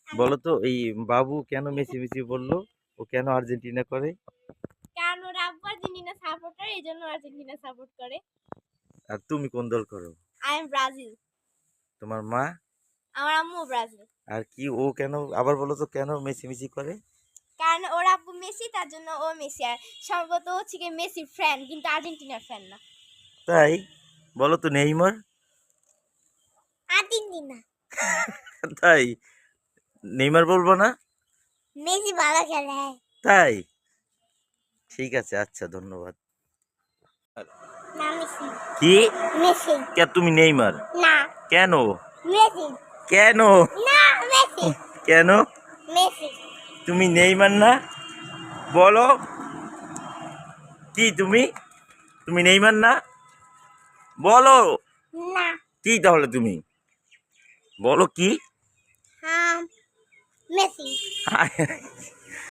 বলো তো এই বাবু কেন মেসি মেসি বললো? ও কেন আর্জেন্টিনা করে? কারণ ওর আব্বু আর্জেন্টিনা সাপোর্টার, এই জন্য আর্জেন্টিনা সাপোর্ট করে। আর তুমি কোন দল করো? I am Brazil. তোমার মা? আমার আম্মু ব্রাজিল। আর কি ও কেন আবার বলো তো কেন মেসি মেসি করে? কারণ ওর আব্বু মেসি, তার জন্য ও মেসি। আর সম্ভবত হচ্ছে কি মেসির ফ্যান, কিন্তু আর্জেন্টিনার ফ্যান না। তাই বলো তো নেইমার? আর্জেন্টিনা। তাই নেইমার বলবো না? মেসি ভালো খেলে। তাই ঠিক আছে, আচ্ছা ধন্যবাদ। না মেসি। কি? মেসি। কে তুমি নেইমার? না কেন? মেসি। কেন? না মেসি। কেন মেসি। তুমি নেইমার না? বলো কি তুমি তুমি নেইমার না? বলো না। কি তাহলে তুমি বলো কি? হ্যাঁ মেসি।